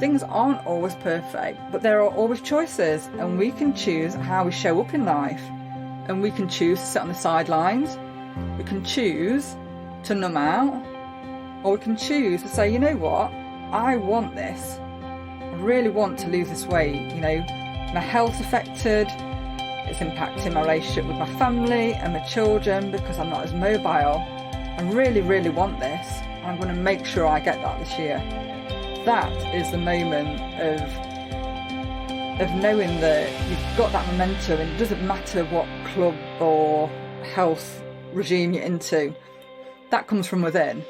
Things aren't always perfect, but there are always choices, and we can choose how we show up in life. And we can choose to sit on the sidelines, we can choose to numb out, or we can choose to say, you know what, I want this. I really want to lose this weight. My health's affected, it's impacting my relationship with my family and my children because I'm not as mobile. I really, really want this, and I'm going to make sure I get that this year. That is the moment of knowing that you've got that momentum, and it doesn't matter what club or health regime you're into. That comes from within,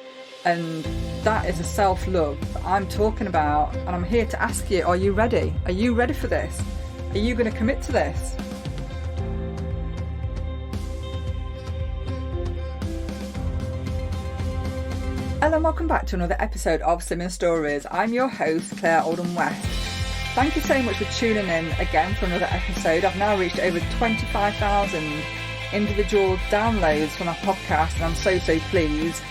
and that is a self-love that I'm talking about. And I'm here to ask you, are you ready? Are you ready for this? Are you going to commit to this? Hello and welcome back to another episode of Slimming Stories. I'm your host, Claire Oldham-West. Thank you so much for tuning in again for another episode. I've now reached over 25,000 individual downloads from our podcast, and I'm so pleased.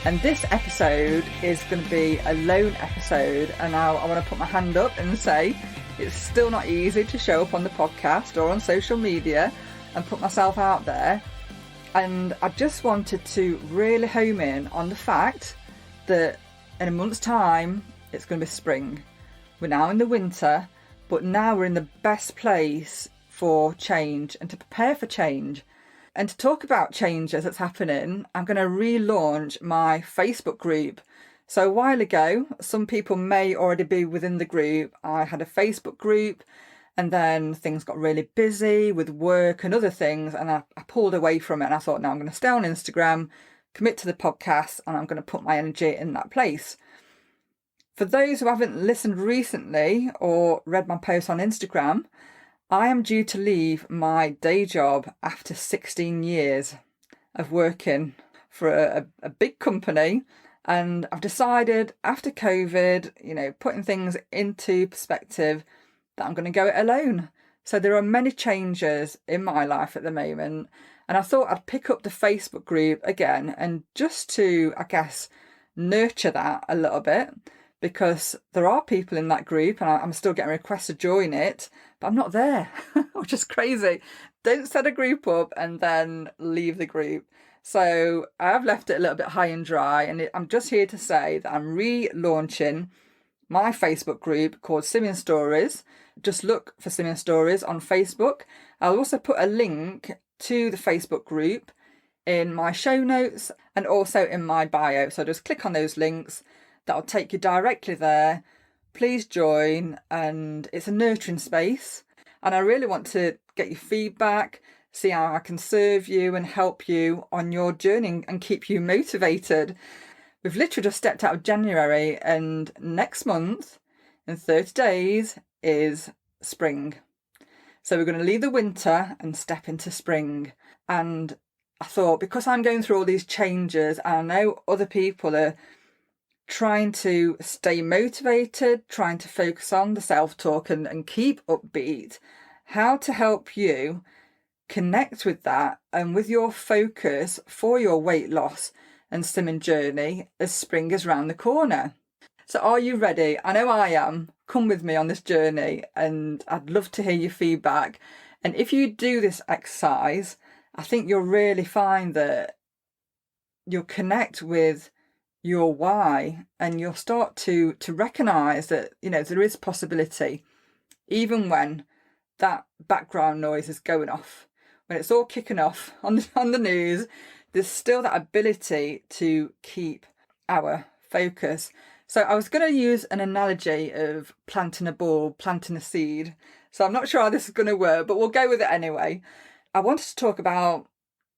And this episode is going to be a lone episode, and now I want to put my hand up and say it's still not easy to show up on the podcast or on social media and put myself out there. And I just wanted to really home in on the fact that in a month's time, it's going to be spring. We're now in the winter, but now we're in the best place for change and to prepare for change. And to talk about changes that's happening, I'm going to relaunch my Facebook group. So a while ago, some people may already be within the group. I had a Facebook group, and then things got really busy with work and other things, and I pulled away from it, and I thought, no, I'm going to stay on Instagram, commit to the podcast, and I'm going to put my energy in that place. For those who haven't listened recently or read my posts on Instagram, I am due to leave my day job after 16 years of working for a big company. And I've decided after COVID, putting things into perspective, that I'm going to go it alone. So there are many changes in my life at the moment. And I thought I'd pick up the Facebook group again, and just to, nurture that a little bit, because there are people in that group and I'm still getting requests to join it, but I'm not there, which is crazy. Don't set a group up and then leave the group. So I have left it a little bit high and dry, and I'm just here to say that I'm relaunching my Facebook group called Slimming Stories. Just look for Slimming Stories on Facebook. I'll also put a link to the Facebook group in my show notes and also in my bio. So just click on those links. That'll take you directly there. Please join, and it's a nurturing space. And I really want to get your feedback, see how I can serve you and help you on your journey and keep you motivated. We've literally just stepped out of January, and next month, in 30 days, is spring. So we're going to leave the winter and step into spring. And I thought, because I'm going through all these changes, and I know other people are trying to stay motivated, trying to focus on the self-talk and keep upbeat, how to help you connect with that and with your focus for your weight loss and slimming journey as spring is round the corner. So are you ready? I know I am. Come with me on this journey, and I'd love to hear your feedback. And if you do this exercise, I think you'll really find that you'll connect with your why, and you'll start to recognise that, there is possibility, even when that background noise is going off, when it's all kicking off on the news. There's still that ability to keep our focus. So I was going to use an analogy of planting a bulb, planting a seed. So I'm not sure how this is going to work, but we'll go with it anyway. I wanted to talk about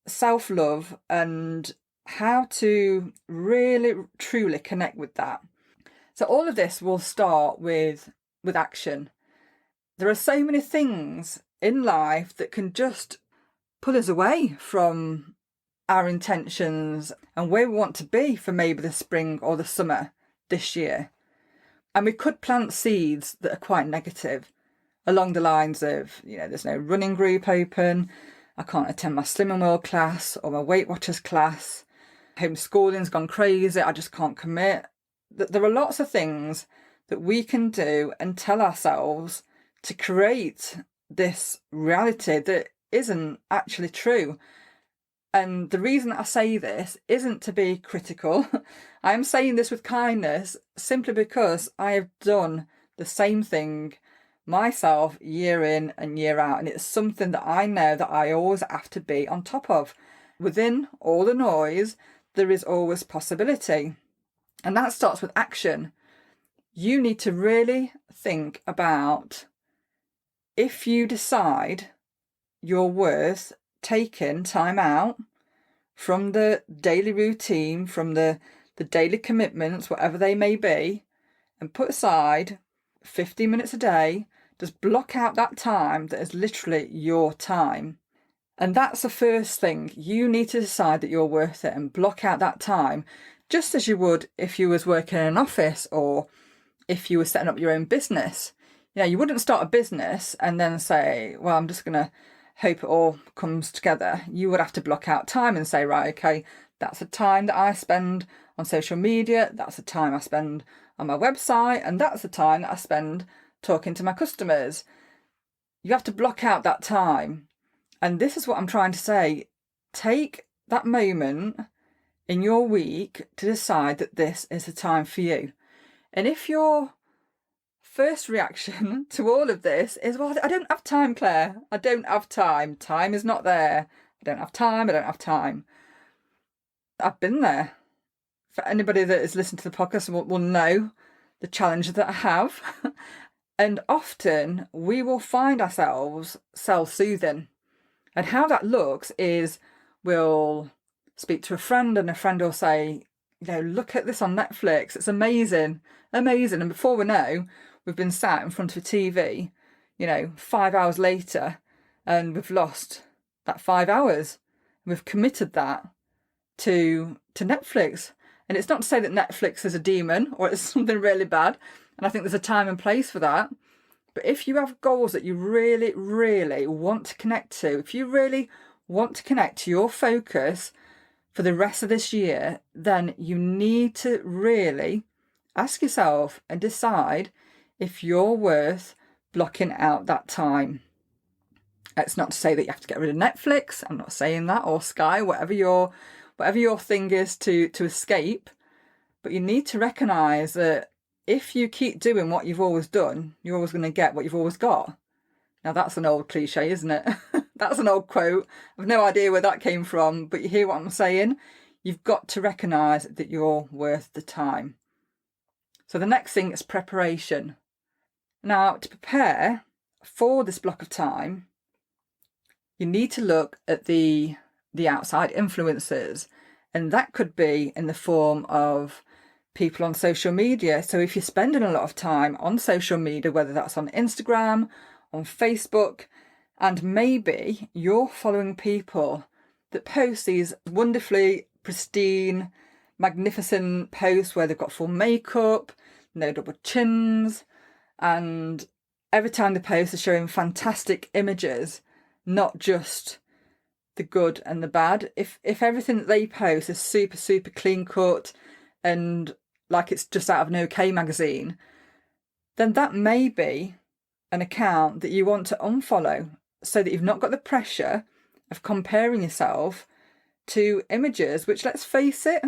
self-love and how to really, truly connect with that. So all of this will start with action. There are so many things in life that can just pull us away from our intentions and where we want to be for maybe the spring or the summer this year. And we could plant seeds that are quite negative, along the lines of, there's no running group open, I can't attend my Slimming World class or my Weight Watchers class, homeschooling's gone crazy, I just can't commit. There are lots of things that we can do and tell ourselves to create this reality that isn't actually true. And the reason I say this isn't to be critical. I'm saying this with kindness simply because I have done the same thing myself year in and year out. And it's something that I know that I always have to be on top of. Within all the noise, there is always possibility. And that starts with action. You need to really think about, if you decide you're worth taking time out from the daily routine, from the daily commitments, whatever they may be, and put aside 15 minutes a day, just block out that time that is literally your time. And that's the first thing. You need to decide that you're worth it and block out that time, just as you would if you was working in an office or if you were setting up your own business. You wouldn't start a business and then say, well, I'm just going to hope it all comes together. You would have to block out time and say, right, okay, that's the time that I spend on social media, that's the time I spend on my website, and that's the time that I spend talking to my customers. You have to block out that time. And this is what I'm trying to say. Take that moment in your week to decide that this is the time for you. And if your first reaction to all of this is, well, I don't have time, Claire. I don't have time. Time is not there. I don't have time. I've been there. For anybody that has listened to the podcast will know the challenge that I have. And often we will find ourselves self-soothing. And how that looks is we'll speak to a friend and a friend will say, look at this on Netflix. It's amazing. And before we know, we've been sat in front of a TV, 5 hours later, and we've lost that 5 hours. We've committed that to Netflix. And it's not to say that Netflix is a demon or it's something really bad. And I think there's a time and place for that. But if you have goals that you really, really want to connect to, if you really want to connect to your focus for the rest of this year, then you need to really ask yourself and decide if you're worth blocking out that time. It's not to say that you have to get rid of Netflix. I'm not saying that, or Sky, whatever your thing is to escape. But you need to recognise that if you keep doing what you've always done, you're always going to get what you've always got. Now, that's an old cliche, isn't it? That's an old quote. I've no idea where that came from, but you hear what I'm saying? You've got to recognise that you're worth the time. So the next thing is preparation. Now, to prepare for this block of time, you need to look at the outside influences, and that could be in the form of people on social media. So if you're spending a lot of time on social media, whether that's on Instagram, on Facebook, and maybe you're following people that post these wonderfully pristine, magnificent posts where they've got full makeup, no double chins, and every time they post they're showing fantastic images, not just the good and the bad. If everything that they post is super, super clean cut and like it's just out of an OK magazine, then that may be an account that you want to unfollow so that you've not got the pressure of comparing yourself to images which, let's face it,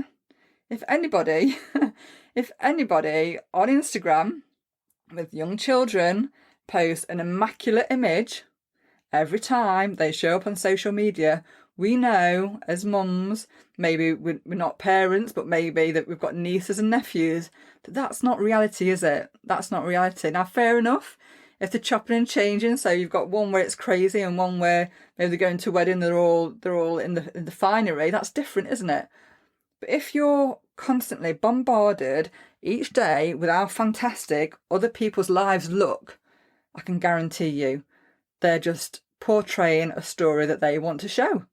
if anybody on Instagram with young children posts an immaculate image every time they show up on social media, we know as mums, maybe we're not parents, but maybe that we've got nieces and nephews, that's not reality, is it? That's not reality. Now, fair enough, if they're chopping and changing, so you've got one where it's crazy and one where maybe they're going to a wedding, they're all in the finery, that's different, isn't it? But if you're constantly bombarded each day with how fantastic other people's lives look, I can guarantee you they're just portraying a story that they want to show.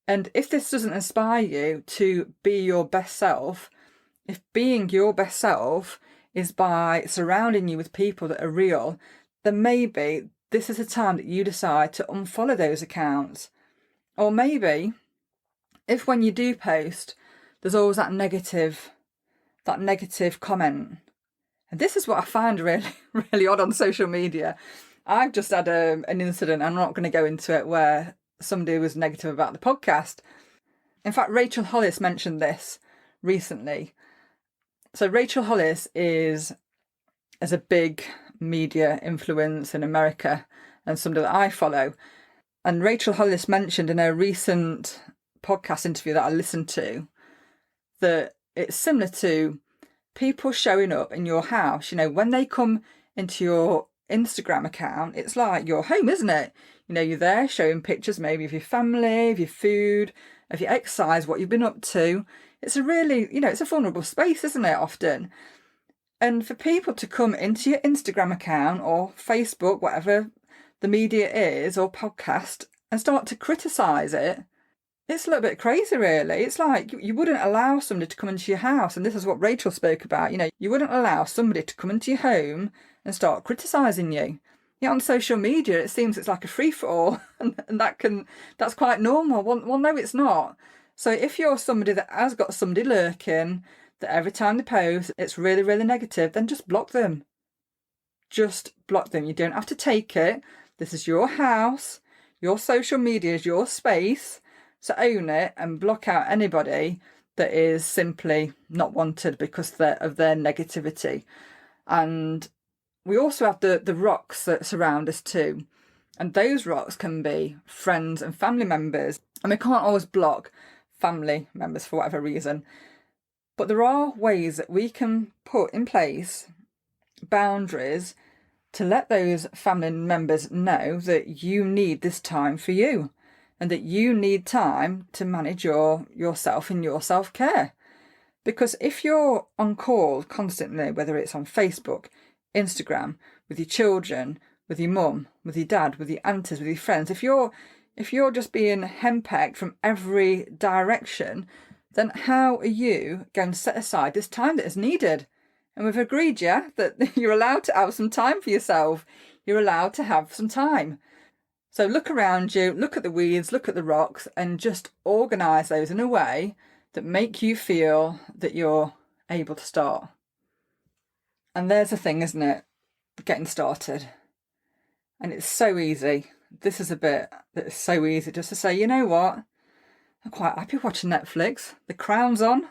And if this doesn't inspire you to be your best self, if being your best self is by surrounding you with people that are real, then maybe this is a time that you decide to unfollow those accounts. Or maybe if when you do post, there's always that negative comment, And this is what I find really, really odd on social media. I've just had an incident, I'm not going to go into it, where somebody was negative about the podcast. In fact, Rachel Hollis mentioned this recently. So Rachel Hollis is a big media influence in America and somebody that I follow. And Rachel Hollis mentioned in a recent podcast interview that I listened to that it's similar to people showing up in your house. You know, when they come into your Instagram account, it's like your home, isn't it? You know, you're there showing pictures maybe of your family, of your food, of your exercise, what you've been up to. It's a really, you know, it's a vulnerable space, isn't it, often? And for people to come into your Instagram account or Facebook, whatever the media is, or podcast, and start to criticise it, it's a little bit crazy, really. It's like you wouldn't allow somebody to come into your house, and this is what Rachel spoke about. You know, you wouldn't allow somebody to come into your home and start criticising you. Yeah, on social media, it seems it's like a free-for-all, and that's quite normal. Well, no, it's not. So if you're somebody that has got somebody lurking, that every time they post, it's really, really negative, then just block them. Just block them. You don't have to take it. This is your house. Your social media is your space. So own it and block out anybody that is simply not wanted because of their negativity. And we also have the rocks that surround us too. And those rocks can be friends and family members. And we can't always block family members for whatever reason. But there are ways that we can put in place boundaries to let those family members know that you need this time for you and that you need time to manage yourself and your self-care. Because if you're on call constantly, whether it's on Facebook, Instagram, with your children, with your mum, with your dad, with your aunties, with your friends, if you're just being henpecked from every direction, then how are you going to set aside this time that is needed? And we've agreed, yeah, that you're allowed to have some time for yourself. You're allowed to have some time. So look around you, look at the weeds, look at the rocks, and just organise those in a way that make you feel that you're able to start. And there's the thing, isn't it? Getting started. And it's so easy. This is a bit that is so easy just to say, you know what? I'm quite happy watching Netflix. The Crown's on.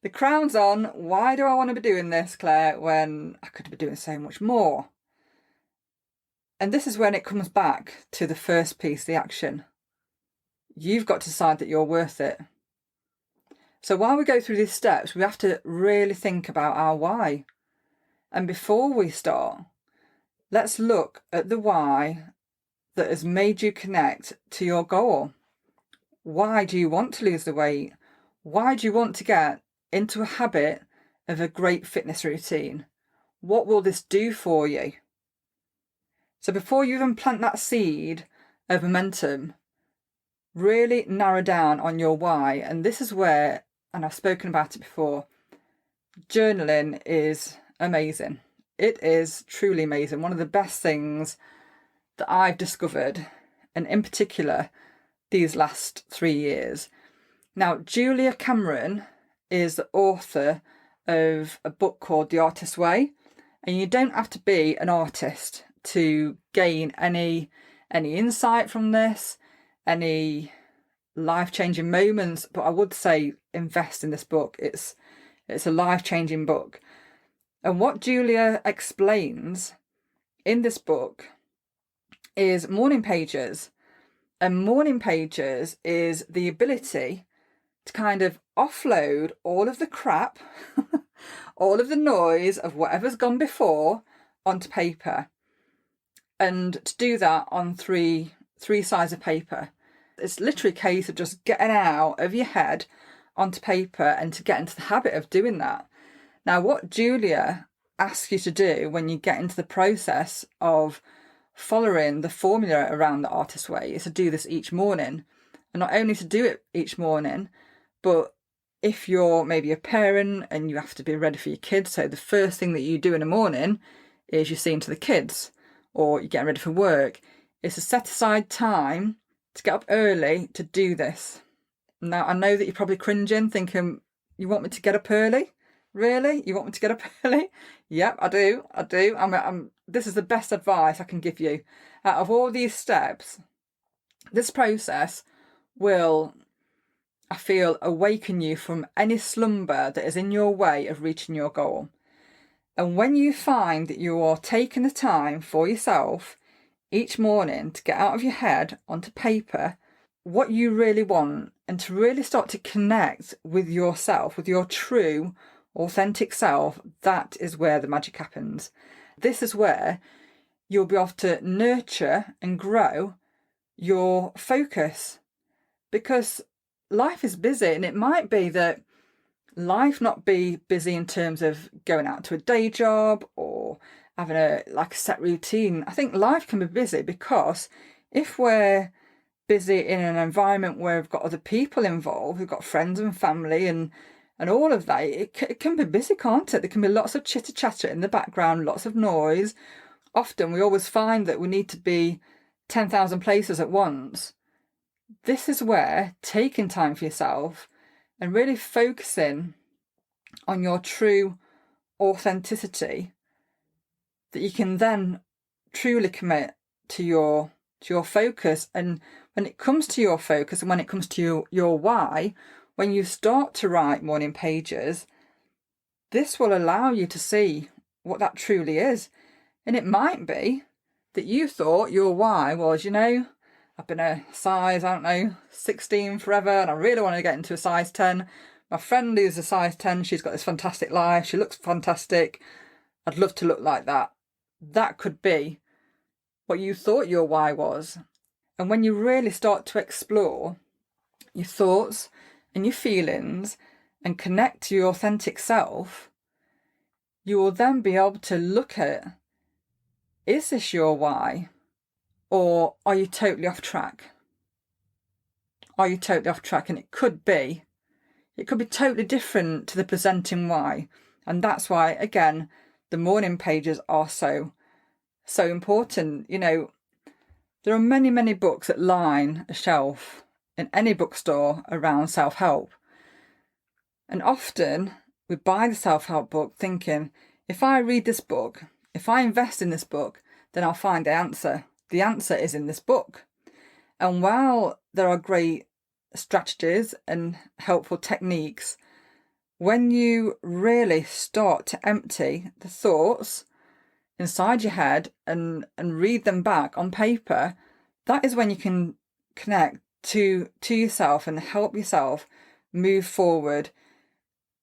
The Crown's on. Why do I want to be doing this, Claire, when I could be doing so much more? And this is when it comes back to the first piece, the action. You've got to decide that you're worth it. So while we go through these steps, we have to really think about our why. And before we start, let's look at the why that has made you connect to your goal. Why do you want to lose the weight? Why do you want to get into a habit of a great fitness routine? What will this do for you? So before you even plant that seed of momentum, really narrow down on your why. And this is where, and I've spoken about it before, journaling is amazing. It is truly amazing. One of the best things that I've discovered, and in particular, these last 3 years. Now, Julia Cameron is the author of a book called The Artist's Way, and you don't have to be an artist to gain any insight from this, any life-changing moments, but I would say invest in this book. It's a life-changing book. And what Julia explains in this book is morning pages. And morning pages is the ability to kind of offload all of the crap, all of the noise of whatever's gone before onto paper. And to do that on three sides of paper. It's literally a case of just getting out of your head onto paper and to get into the habit of doing that. Now, what Julia asks you to do when you get into the process of following the formula around the Artist's Way is to do this each morning. And not only to do it each morning, but if you're maybe a parent and you have to be ready for your kids, so the first thing that you do in the morning is you're seeing to the kids or you're getting ready for work, is to set aside time to get up early to do this. Now, I know that you're probably cringing, thinking, you want me to get up early? Really? You want me to get up early? Yep, I do. I do. This is the best advice I can give you. Out of all these steps, this process will, I feel, awaken you from any slumber that is in your way of reaching your goal. And when you find that you are taking the time for yourself each morning to get out of your head onto paper what you really want and to really start to connect with yourself, with your true, authentic self, that is where the magic happens. This is where you'll be able to nurture and grow your focus, because life is busy, and it might be that life not be busy in terms of going out to a day job or having a set routine. I think life can be busy because if we're busy in an environment where we've got other people involved, we've got friends and family and all of that, it can be busy, can't it? There can be lots of chitter chatter in the background, lots of noise. Often we always find that we need to be 10,000 places at once. This is where taking time for yourself and really focusing on your true authenticity, that you can then truly commit to your focus. And when it comes to your focus and when it comes to your why, when you start to write morning pages, this will allow you to see what that truly is. And it might be that you thought your why was, I've been a size, 16 forever, and I really want to get into a size 10. My friend who's a size 10, she's got this fantastic life. She looks fantastic. I'd love to look like that. That could be what you thought your why was. And when you really start to explore your thoughts and your feelings and connect to your authentic self, you will then be able to look at, is this your why? Or are you totally off track? Are you totally off track? And it could be totally different to the presenting why. And that's why, again, the morning pages are so important. There are many, many books that line a shelf in any bookstore around self-help. And often we buy the self-help book thinking, if I read this book, if I invest in this book, then I'll find the answer. The answer is in this book. And while there are great strategies and helpful techniques, when you really start to empty the thoughts inside your head and read them back on paper, that is when you can connect to yourself and help yourself move forward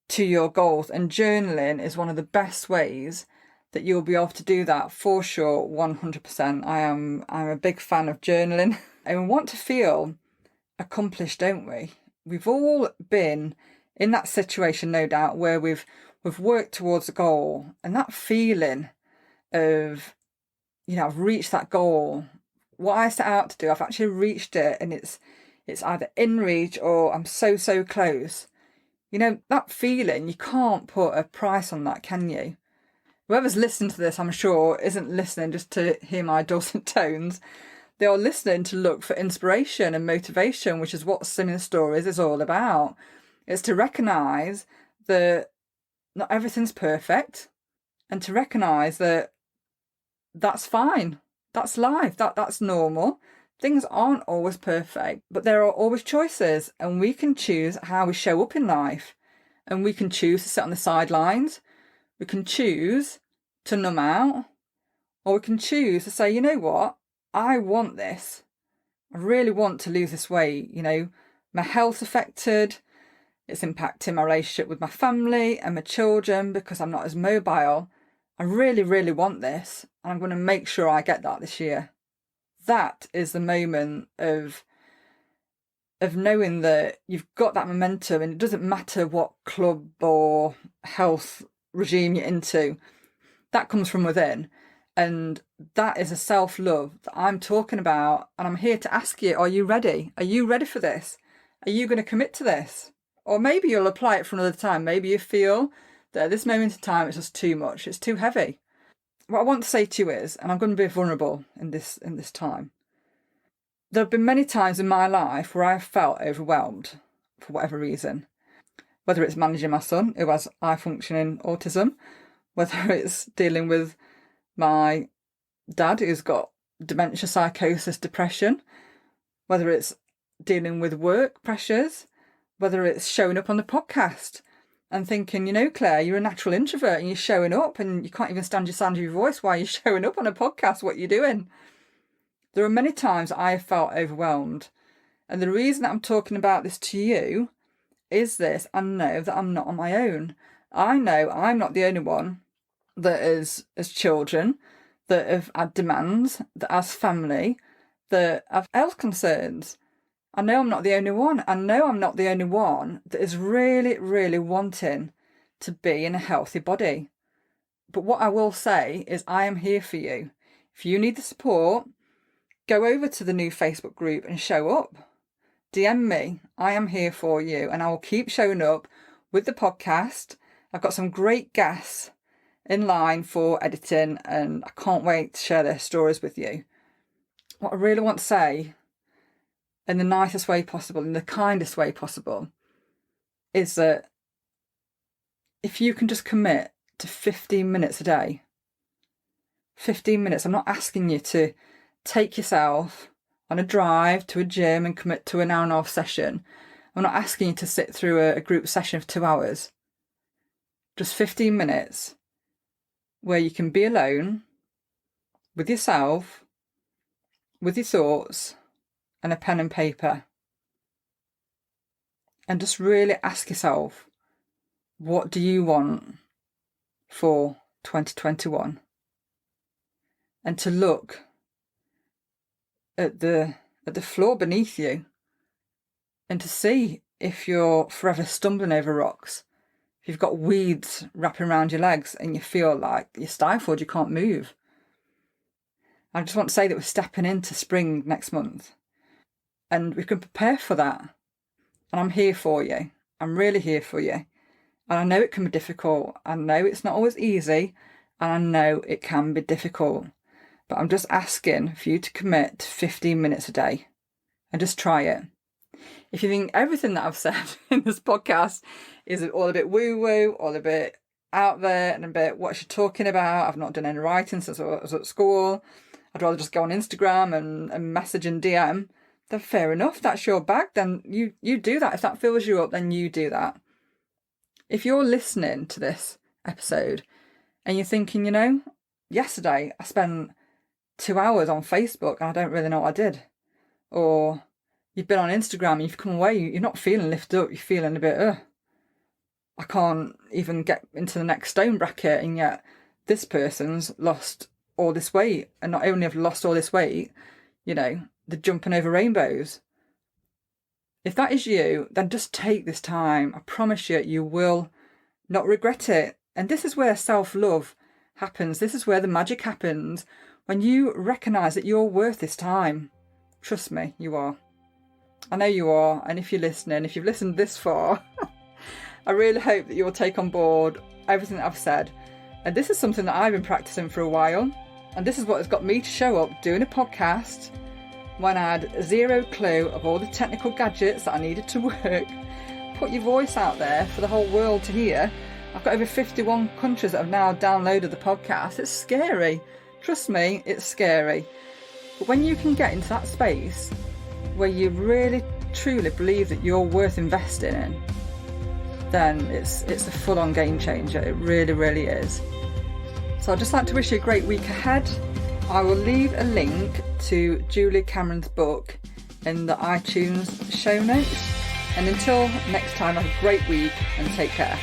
to your goals. And journaling is one of the best ways that you'll be able to do that, for sure, 100%. I'm a big fan of journaling. And we want to feel accomplished, don't we? We've all been in that situation, no doubt, where we've worked towards a goal, and that feeling of, I've reached that goal. What I set out to do, I've actually reached it, and it's either in reach or I'm so close. That feeling, you can't put a price on that, can you? Whoever's listening to this, I'm sure, isn't listening just to hear my dulcet tones. They are listening to look for inspiration and motivation, which is what Slimming Stories is all about. It's to recognise that not everything's perfect, and to recognise that that's fine. That's life. That's normal. Things aren't always perfect, but there are always choices, and we can choose how we show up in life. And we can choose to sit on the sidelines. We can choose to numb out, or we can choose to say, you know what? I want this. I really want to lose this weight. My health's affected. It's impacting my relationship with my family and my children because I'm not as mobile. I really, really want this, and I'm going to make sure I get that this year. That is the moment of knowing that you've got that momentum, and it doesn't matter what club or health regime you're into. That comes from within, and that is a self-love that I'm talking about. And I'm here to ask you, are you ready? Are you ready for this? Are you going to commit to this? Or maybe you'll apply it for another time. Maybe you feel that at this moment in time it's just too much, it's too heavy. What I want to say to you is, and I'm going to be vulnerable in this time, there have been many times in my life where I've felt overwhelmed for whatever reason. whether it's managing my son who has high-functioning autism, whether it's dealing with my dad who's got dementia, psychosis, depression, whether it's dealing with work pressures, whether it's showing up on the podcast and thinking, Claire, you're a natural introvert and you're showing up and you can't even stand your sound of your voice while you're showing up on a podcast. What are you doing? There are many times I have felt overwhelmed. And the reason that I'm talking about this to you is this: I know that I'm not on my own. I know I'm not the only one that is, as children, that have had demands, that has family, that have health concerns. I know I'm not the only one. I know I'm not the only one that is really, really wanting to be in a healthy body. But what I will say is I am here for you. If you need the support, go over to the new Facebook group and show up. DM me. I am here for you, and I will keep showing up with the podcast. I've got some great guests in line for editing, and I can't wait to share their stories with you. What I really want to say, in the nicest way possible, in the kindest way possible, is that if you can just commit to 15 minutes a day, 15 minutes, I'm not asking you to take yourself on a drive to a gym and commit to an hour and a half session. I'm not asking you to sit through a group session of 2 hours. Just 15 minutes where you can be alone with yourself, with your thoughts, and a pen and paper. And just really ask yourself, what do you want for 2021? And to look at the floor beneath you and to see if you're forever stumbling over rocks, if you've got weeds wrapping around your legs and you feel like you're stifled, you can't move. I just want to say that we're stepping into spring next month and we can prepare for that. And I'm here for you. I'm really here for you. And I know it can be difficult. I know it's not always easy, and I know it can be difficult. But I'm just asking for you to commit to 15 minutes a day and just try it. If you think everything that I've said in this podcast is all a bit woo-woo, all a bit out there and a bit what you're talking about, I've not done any writing since I was at school, I'd rather just go on Instagram and message and DM, then fair enough, that's your bag, then you do that. If that fills you up, then you do that. If you're listening to this episode and you're thinking, yesterday I spent 2 hours on Facebook and I don't really know what I did. Or you've been on Instagram and you've come away, you're not feeling lifted up, you're feeling a bit, I can't even get into the next stone bracket, and yet this person's lost all this weight. And not only have lost all this weight, they're jumping over rainbows. If that is you, then just take this time. I promise you will not regret it. And this is where self-love happens. This is where the magic happens. When you recognise that you're worth this time. Trust me, you are. I know you are. And if you're listening, if you've listened this far, I really hope that you'll take on board everything that I've said. And this is something that I've been practicing for a while. And this is what has got me to show up doing a podcast when I had zero clue of all the technical gadgets that I needed to work. Put your voice out there for the whole world to hear. I've got over 51 countries that have now downloaded the podcast. It's scary. Trust me, it's scary. But when you can get into that space where you really, truly believe that you're worth investing in, then it's a full-on game changer. It really, really is. So I'd just like to wish you a great week ahead. I will leave a link to Julia Cameron's book in the iTunes show notes. And until next time, have a great week and take care.